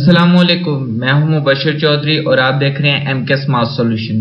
अस्सलामुअलैकुम, मैं हूं मुबशर चौधरी और आप देख रहे हैं MK smart solution.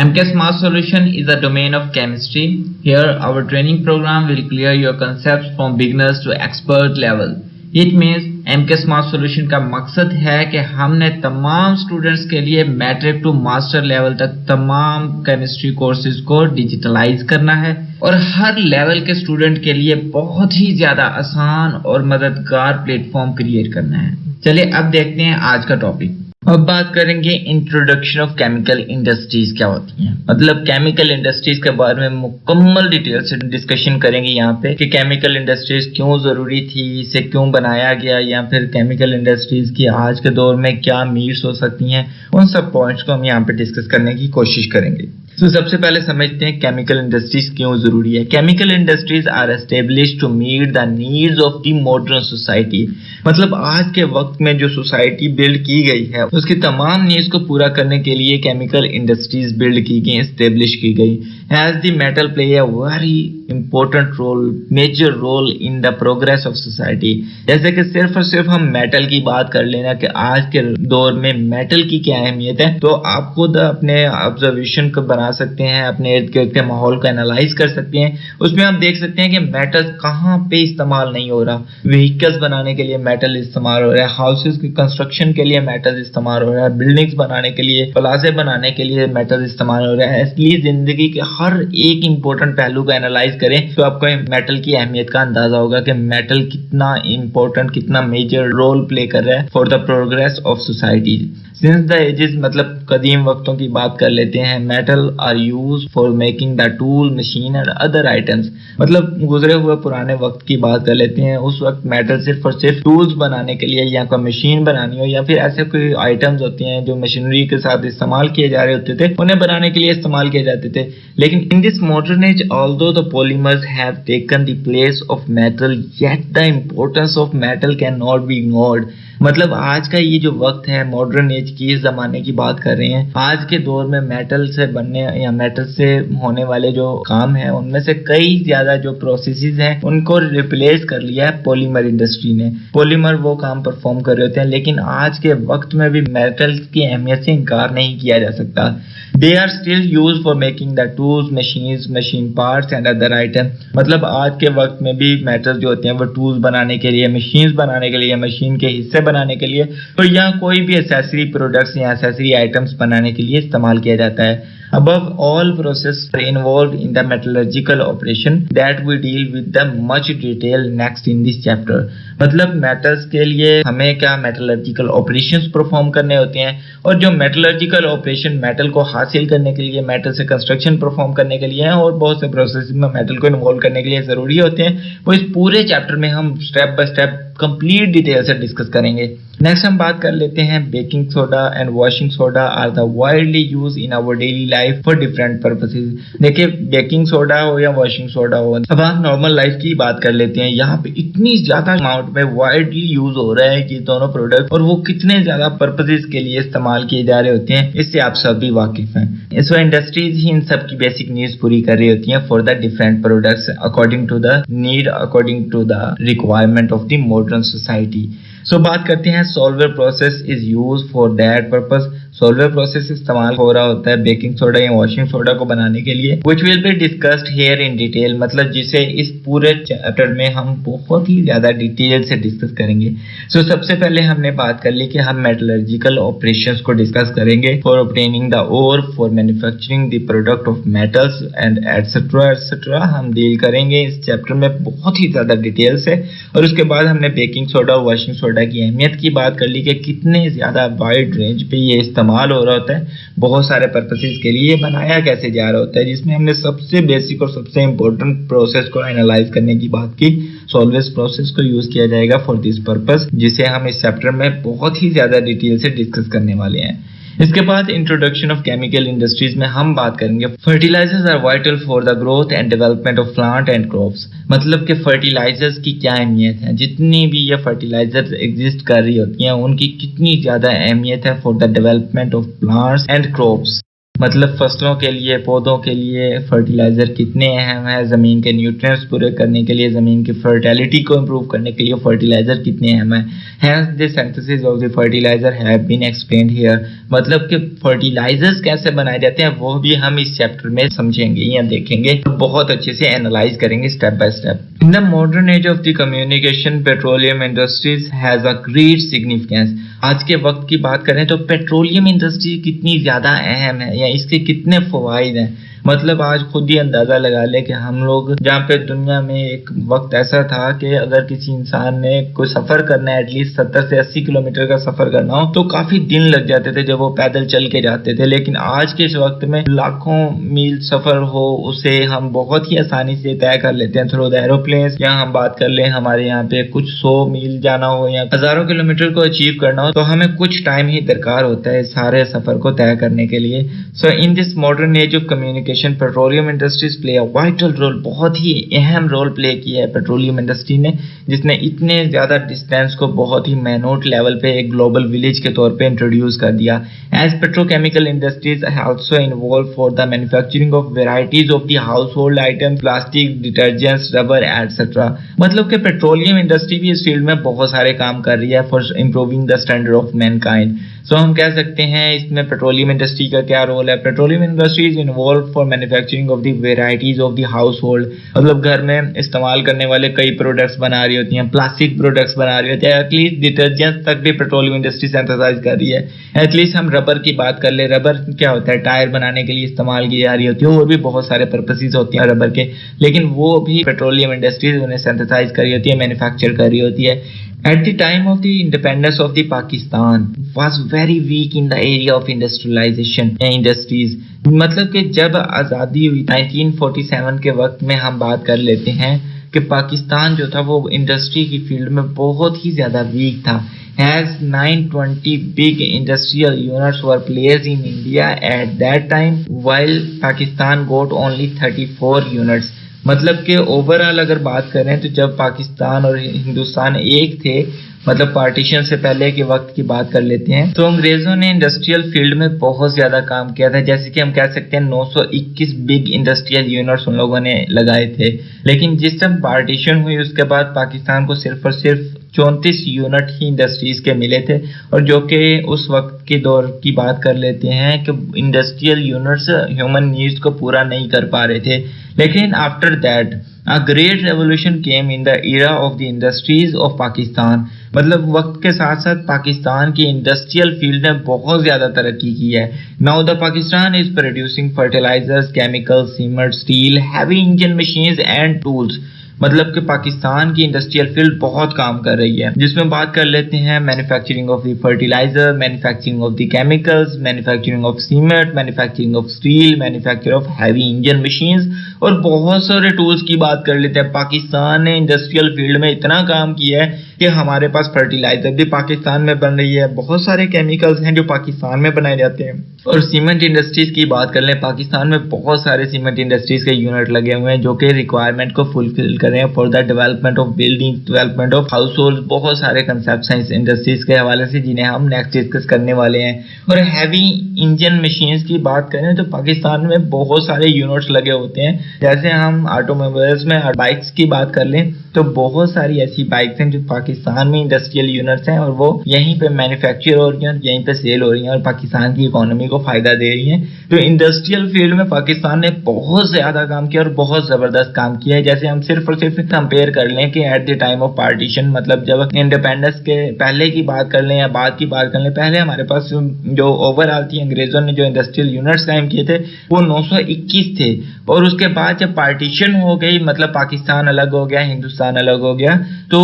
MK smart solution is a domain of chemistry. Here, our training program will clear your concepts from beginners to expert level. It means MK smart solution का मकसद है कि हमने तमाम स्टूडेंट्स के लिए मैट्रिक टू मास्टर लेवल तक तमाम केमिस्ट्री कोर्सेज को डिजिटलाइज करना है और हर लेवल के स्टूडेंट के लिए बहुत ही ज्यादा आसान और मददगार प्लेटफॉर्म क्रिएट करना है। चलिए अब देखते हैं आज का टॉपिक। अब बात करेंगे इंट्रोडक्शन ऑफ केमिकल इंडस्ट्रीज क्या होती हैं। मतलब केमिकल इंडस्ट्रीज के बारे में मुकम्मल डिटेल से डिस्कशन करेंगे यहाँ पे कि केमिकल इंडस्ट्रीज क्यों जरूरी थी, इसे क्यों बनाया गया, या फिर केमिकल इंडस्ट्रीज की आज के दौर में क्या नीड्स हो सकती हैं। उन सब पॉइंट्स को हम यहाँ पे डिस्कस करने की कोशिश करेंगे। तो सबसे पहले समझते हैं केमिकल इंडस्ट्रीज क्यों जरूरी है। Chemical industries are established to meet the needs of the modern society. मतलब आज के वक्त में जो सोसाइटी बिल्ड की गई है उसकी तमाम नीड्स को पूरा करने के लिए केमिकल इंडस्ट्रीज बिल्ड की गई, एस्टेब्लिश की गई। As the metal play a very important role, major role in the progress of society. जैसे कि सिर्फ और सिर्फ हम मेटल की बात कर लेना कि आज के दौर में मेटल की क्या अहमियत है, तो आप खुद अपने ऑब्जर्वेशन को बना सकते हैं, अपने इर्द गिर्द के माहौल को एनालाइज कर सकते हैं। उसमें आप देख सकते हैं कि मेटल कहाँ पे इस्तेमाल नहीं हो रहा। व्हीकल्स बनाने के लिए मेटल इस्तेमाल हो रहा है, हाउसेस की कंस्ट्रक्शन के लिए मेटल इस्तेमाल हो रहा है, बिल्डिंग्स बनाने के लिए, प्लाजे बनाने के लिए मेटल इस्तेमाल हो रहा है। इसलिए जिंदगी के हर एक इंपॉर्टेंट पहलू को एनालाइज करें तो आपको मेटल की अहमियत का अंदाजा होगा कि मेटल कितना इंपॉर्टेंट, कितना मेजर रोल प्ले कर रहा है for the progress of society. Since the ages, मतलब कदीम वक्तों की बात कर लेते हैं, metal are use for making the tool, machine and other items. मतलब गुजरे हुए पुराने वक्त की बात कर लेते हैं, उस वक्त मेटल सिर्फ और सिर्फ टूल्स बनाने के लिए या कोई मशीन बनानी हो या फिर ऐसे कोई आइटम्स होती हैं जो मशीनरी के साथ इस्तेमाल किए जा रहे होते थे, उन्हें बनाने के लिए इस्तेमाल किए जाते थे। लेकिन इन this modern as, although the polymers have taken the place of metal, yet the importance of metal can not be ignored. मतलब आज का ये जो वक्त है, मॉडर्न एज की, इस जमाने की बात कर रहे हैं, आज के दौर में मेटल से बनने या मेटल से होने वाले जो काम है उनमें से कई ज्यादा जो प्रोसेसेस हैं उनको रिप्लेस कर लिया है पॉलीमर इंडस्ट्री ने। पॉलीमर वो काम परफॉर्म कर रहे होते हैं, लेकिन आज के वक्त में भी मेटल की अहमियत से इनकार नहीं किया जा सकता। They are still use for making the tools, machines, machine parts and other item. मतलब आज के वक्त में भी मेटल जो होते हैं वो टूल्स बनाने के लिए, मशीन्स बनाने के लिए, मशीन के हिस्से बनाने के लिए, तो या कोई भी एसेसरी प्रोडक्ट्स या एसेसरी आइटम्स बनाने के लिए इस्तेमाल किया जाता है। Above all, process are involved in the metallurgical operation that we deal with the much detail next in this chapter. मतलब मेटल्स के लिए हमें क्या मेटलर्जिकल ऑपरेशंस परफॉर्म करने होते हैं, और जो मेटलर्जिकल ऑपरेशन मेटल को हासिल करने के लिए, मेटल से कंस्ट्रक्शन परफॉर्म करने के लिए और बहुत से प्रोसेस में मेटल को इन्वॉल्व करने के लिए जरूरी होते हैं, वो इस पूरे चैप्टर में हम step by step complete detail से डिस्कस करेंगे। नेक्स्ट हम बात कर लेते हैं baking soda and washing soda are the widely use in our daily life for different purposes. देखिए, बेकिंग सोडा हो या वॉशिंग सोडा हो, अब हम नॉर्मल लाइफ की बात कर लेते हैं। यहाँ पे इतनी ज्यादा अमाउंट में वाइडली यूज हो रहा है कि दोनों प्रोडक्ट, और वो कितने ज्यादा पर्पसेस के लिए इस्तेमाल किए जा रहे होते हैं, इससे आप सब भी वाकिफ हैं। इस इंडस्ट्रीज ही इन सब की बेसिक नीड्स पूरी कर रही होती हैं for the different products according to the need, according to the requirement of the modern society. So बात करते हैं Solvay process is used for that purpose. Solvay process इस्तेमाल हो रहा होता है बेकिंग सोडा या वॉशिंग सोडा को बनाने के लिए, which will be discussed here in detail। मतलब जिसे इस पूरे चैप्टर में हम बहुत ही ज्यादा डिटेल से डिस्कस करेंगे। सो सबसे पहले हमने बात कर ली कि हम मेटलर्जिकल ऑपरेशंस को डिस्कस करेंगे for obtaining the ore, for manufacturing the product of metals and etcetera etcetera हम डील करेंगे इस चैप्टर में बहुत ही ज्यादा डिटेल से। और उसके बाद हमने बेकिंग सोडा और वॉशिंग सोडा की अहमियत की बात कर ली कि कितने ज्यादा वाइड रेंज पे ये इस्तेमाल हो रहा होता है, बहुत सारे पर्पसेस के लिए बनाया कैसे जा रहा होता है, जिसमें हमने सबसे बेसिक और सबसे इंपॉर्टेंट प्रोसेस को एनालाइज करने की बात की। सॉल्वेज प्रोसेस को यूज किया जाएगा फॉर दिस पर्पस, जिसे हम इस चैप्टर में बहुत ही ज्यादा डिटेल से डिस्कस करने वाले हैं। इसके बाद इंट्रोडक्शन ऑफ केमिकल इंडस्ट्रीज में हम बात करेंगे fertilizers are vital for the growth and development of plant and crops. मतलब कि फर्टिलाइजर्स की क्या अहमियत है, जितनी भी ये फर्टिलाइजर्स एग्जिस्ट कर रही होती हैं उनकी कितनी ज्यादा अहमियत है for the development of plants and crops. मतलब फसलों के लिए, पौधों के लिए फर्टिलाइजर कितने अहम है, जमीन के न्यूट्रिएंट्स पूरे करने के लिए, जमीन की फर्टिलिटी को इम्प्रूव करने के लिए फर्टिलाइजर कितने अहम है। Hence the synthesis of the fertilizer have been explained here। मतलब कि फर्टिलाइजर्स कैसे बनाए जाते हैं वो भी हम इस चैप्टर में समझेंगे या देखेंगे, तो बहुत अच्छे से एनालाइज करेंगे step by step. In the modern age of the communication petroleum industries has a great significance. आज के वक्त की बात करें तो पेट्रोलियम इंडस्ट्री कितनी ज्यादा अहम है या इसके कितने फवाइद हैं। मतलब आज खुद ही अंदाजा लगा ले कि हम लोग जहाँ पे दुनिया में एक वक्त ऐसा था कि अगर किसी इंसान ने कोई सफर करना है, एटलीस्ट 70 से 80 किलोमीटर का सफर करना हो तो काफी दिन लग जाते थे जब वो पैदल चल के जाते थे। लेकिन आज के इस वक्त में लाखों मील सफर हो उसे हम बहुत ही आसानी से तय कर लेते हैं थ्रू द एरोप्लेन। या हम बात कर लें हमारे यहाँ पे कुछ 100 मील जाना हो या हजारों किलोमीटर को अचीव करना हो तो हमें कुछ टाइम ही दरकार होता है सारे सफर को तय करने के लिए। So in this modern age of communication petroleum industries play a vital role. बहुत ही अहम रोल प्ले किया है पेट्रोलियम इंडस्ट्री ने, जिसने इतने ज्यादा डिस्टेंस को बहुत ही मैनोट लेवल पे एक ग्लोबल विलेज के तौर पे इंट्रोड्यूस कर दिया। As petrochemical industries also involve for the manufacturing of varieties of the household item, plastic, detergents, rubber etcetera. मतलब कि पेट्रोलियम इंडस्ट्री भी इस फील्ड में बहुत सारे काम कर रही है for improving the standard of mankind. So हम कह सकते हैं इसमें पेट्रोलियम इंडस्ट्री का क्या रोल है। Petroleum industry is involve for manufacturing of the varieties of the house hold. मतलब घर में इस्तेमाल करने वाले कई प्रोडक्ट्स बना रही होती हैं, प्लास्टिक प्रोडक्ट्स बना रही होती है, एटलीस्ट डिटर्जेंट्स तक भी पेट्रोलियम इंडस्ट्री सिंथेसाइज कर रही है। एटलीस्ट हम रबर की बात कर ले, रबर क्या होता है, टायर बनाने के लिए इस्तेमाल की जा रही होती है और भी बहुत सारे पर्पसेस होते हैं रबर के, लेकिन वो भी पेट्रोलियम इंडस्ट्रीज उन्हें सिंथेसाइज कर रही होती है, मैन्युफैक्चर कर रही होती है। At the time of the independence of the Pakistan was very weak in the area of industrialization industries। मतलब कि जब आज़ादी हुई 1947 के वक्त में हम बात कर लेते हैं कि पाकिस्तान जो था वो इंडस्ट्री की फील्ड में बहुत ही ज़्यादा वीक था। As 920 big industrial units were placed in India at that time, while Pakistan got only 34 units। मतलब कि ओवरऑल अगर बात करें तो जब पाकिस्तान और हिंदुस्तान एक थे, मतलब पार्टीशन से पहले के वक्त की बात कर लेते हैं, तो अंग्रेजों ने इंडस्ट्रियल फील्ड में बहुत ज्यादा काम किया था। जैसे कि हम कह सकते हैं 921 बिग इंडस्ट्रियल यूनिट्स उन लोगों ने लगाए थे। लेकिन जिस टाइम पार्टीशन हुई उसके बाद पाकिस्तान को सिर्फ और सिर्फ 34 यूनिट ही इंडस्ट्रीज के मिले थे, और जो कि उस वक्त के दौर की बात कर लेते हैं कि इंडस्ट्रियल यूनिट्स ह्यूमन नीड्स को पूरा नहीं कर पा रहे थे। लेकिन after that a great revolution came in the era of the industries of Pakistan. मतलब वक्त के साथ साथ पाकिस्तान की इंडस्ट्रियल फील्ड ने बहुत ज्यादा तरक्की की है। Now the Pakistan is producing fertilizers, chemicals, cement, steel, heavy engine machines and tools. मतलब कि पाकिस्तान की इंडस्ट्रियल फील्ड बहुत काम कर रही है, जिसमें बात कर लेते हैं manufacturing of the fertilizer, manufacturing of the chemicals, manufacturing of cement, manufacturing of steel, manufacture of heavy engine machines और बहुत सारे टूल्स की बात कर लेते हैं। पाकिस्तान ने इंडस्ट्रियल फील्ड में इतना काम किया है कि हमारे पास फर्टिलाइजर भी पाकिस्तान में बन रही है, बहुत सारे केमिकल्स हैं जो पाकिस्तान में बनाए जाते हैं। और सीमेंट इंडस्ट्रीज की बात कर लें, पाकिस्तान में बहुत सारे सीमेंट इंडस्ट्रीज के यूनिट लगे हुए हैं जो कि रिक्वायरमेंट को फुलफिल कर रहे हैं for the development of building, development of house hold. बहुत सारे कंसेप्ट हैं इस इंडस्ट्रीज के हवाले से जिन्हें हम नेक्स्ट डिस्कस करने वाले हैं। और हैवी इंजन मशीन्स की बात करें तो पाकिस्तान में बहुत सारे यूनिट्स लगे होते हैं। जैसे हम ऑटोमोबाइल्स में बाइक्स की बात कर लें तो बहुत सारी ऐसी बाइक्स हैं जो पाकिस्तान में इंडस्ट्रियल यूनिट्स हैं और वो यहीं पे मैन्युफैक्चर हो रही हैं और यहीं पे सेल हो रही हैं और पाकिस्तान की इकोनॉमी को फायदा दे रही हैं। तो इंडस्ट्रियल फील्ड में पाकिस्तान ने बहुत ज्यादा काम किया और बहुत जबरदस्त काम किया है। जैसे हम सिर्फ और सिर्फ कंपेयर कर लें कि at the time of partition, मतलब जब इंडिपेंडेंस के पहले की बात कर लें या बाद की बात कर लें, पहले हमारे पास जो ओवरऑल थी अंग्रेजों ने जो इंडस्ट्रियल यूनिट्स कायम किए थे वो 921 थे। और उसके बाद जब पार्टीशन हो गई, मतलब पाकिस्तान अलग हो गया, हिंदुस्तान अलग हो गया, तो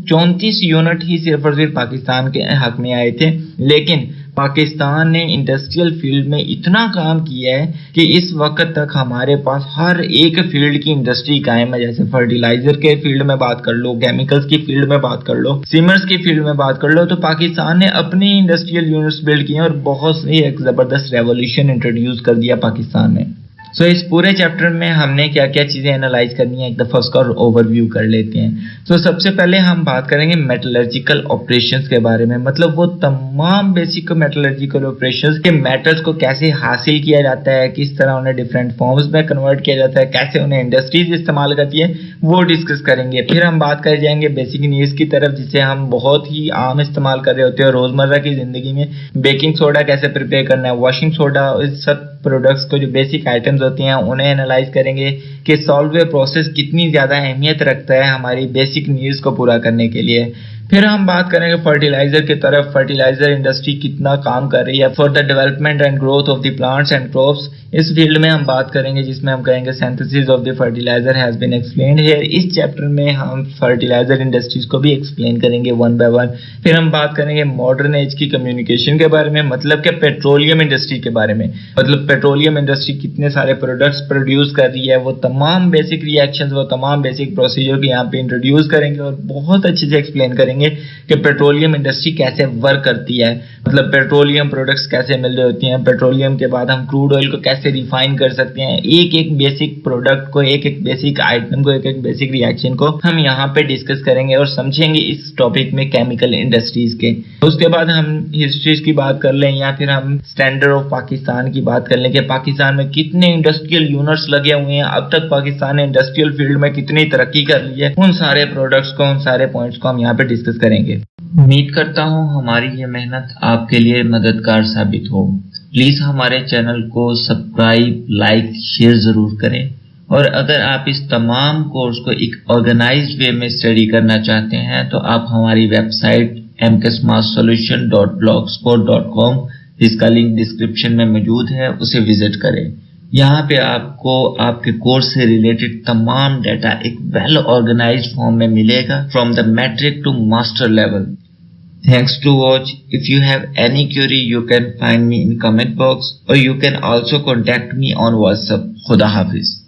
34 यूनिट ही सिर्फ और सिर्फ पाकिस्तान के हक में आए थे। लेकिन पाकिस्तान ने इंडस्ट्रियल फील्ड में इतना काम किया है कि इस वक्त तक हमारे पास हर एक फील्ड की इंडस्ट्री कायम है। जैसे फर्टिलाइजर के फील्ड में बात कर लो, केमिकल्स की फील्ड में बात कर लो, सीमेंट्स की फील्ड में बात कर लो, तो पाकिस्तान ने अपनी इंडस्ट्रियल यूनिट्स बिल्ड किए और बहुत ही एक जबरदस्त रेवोल्यूशन इंट्रोड्यूस कर दिया पाकिस्तान ने। सो इस पूरे चैप्टर में हमने क्या क्या चीजें एनालाइज करनी है एक दफा उसका ओवरव्यू कर लेते हैं। तो सबसे पहले हम बात करेंगे मेटलर्जिकल ऑपरेशंस के बारे में, मतलब वो तमाम बेसिक मेटलर्जिकल ऑपरेशंस के मेटल्स को कैसे हासिल किया जाता है, किस तरह उन्हें डिफरेंट फॉर्म्स में कन्वर्ट किया जाता है, कैसे उन्हें इंडस्ट्रीज इस्तेमाल करती है, वो डिस्कस करेंगे। फिर हम बात कर जाएंगे बेसिक नीड्स की तरफ, जिसे हम बहुत ही आम इस्तेमाल कर रहे होते हैं रोजमर्रा की जिंदगी में। बेकिंग सोडा कैसे प्रिपेयर करना है, वॉशिंग सोडा, इस सब प्रोडक्ट्स को जो बेसिक आइटम्स होती हैं उन्हें एनालाइज करेंगे कि सॉल्व प्रोसेस कितनी ज़्यादा अहमियत रखता है हमारी बेसिक नीड्स को पूरा करने के लिए। फिर हम बात करेंगे फर्टिलाइजर की तरफ, फर्टिलाइजर इंडस्ट्री कितना काम कर रही है for the development and growth of the plants and crops. इस फील्ड में हम बात करेंगे जिसमें हम कहेंगे synthesis of the fertilizer has been explained here. इस चैप्टर में हम फर्टिलाइजर इंडस्ट्रीज को भी एक्सप्लेन करेंगे वन बाय वन। फिर हम बात करेंगे मॉडर्न एज की कम्युनिकेशन के बारे में, मतलब कि पेट्रोलियम इंडस्ट्री के बारे में, मतलब पेट्रोलियम इंडस्ट्री कितने सारे प्रोडक्ट्स प्रोड्यूस कर रही है, वो तमाम बेसिक रिएक्शंस, वो तमाम बेसिक प्रोसीजर को यहाँ पे इंट्रोड्यूस करेंगे और बहुत अच्छे से एक्सप्लेन करेंगे कि पेट्रोलियम इंडस्ट्री कैसे वर्क करती है, मतलब पेट्रोलियम प्रोडक्ट्स कैसे मिल रही होती हैं, पेट्रोलियम के बाद हम क्रूड ऑयल को कैसे रिफाइन कर सकते हैं। एक एक बेसिक प्रोडक्ट को, एक एक बेसिक आइटम को, एक एक बेसिक रिएक्शन को हम यहाँ पे डिस्कस करेंगे और समझेंगे इस टॉपिक में केमिकल इंडस्ट्रीज के। उसके बाद हम हिस्ट्रीज की बात कर लें या फिर हम स्टैंडर्ड ऑफ पाकिस्तान की बात कर लें कि पाकिस्तान में कितने इंडस्ट्रियल यूनिट्स लगे हुए हैं, अब तक पाकिस्तान ने इंडस्ट्रियल फील्ड में कितनी तरक्की कर ली है। उन सारे प्रोडक्ट्स को, उन सारे पॉइंट्स को हम यहाँ पे डिस्कस करेंगे। उम्मीद करता हूँ हमारी ये मेहनत आपके लिए मददगार साबित हो। प्लीज हमारे चैनल को सब्सक्राइब, लाइक, शेयर जरूर करें और अगर आप इस तमाम कोर्स को एक ऑर्गेनाइज्ड वे में स्टडी करना चाहते हैं तो आप हमारी वेबसाइट mksmathsolution.blogspot.com, जिसका लिंक डिस्क्रिप्शन में मौजूद है, उसे विजिट करें। यहाँ पे आपको आपके कोर्स से रिलेटेड तमाम डाटा एक वेल ऑर्गेनाइज्ड फॉर्म में मिलेगा from the matric to master level. Thanks to watch. If you have any query, you can find me in comment box or you can also contact me on WhatsApp. Khuda Hafiz.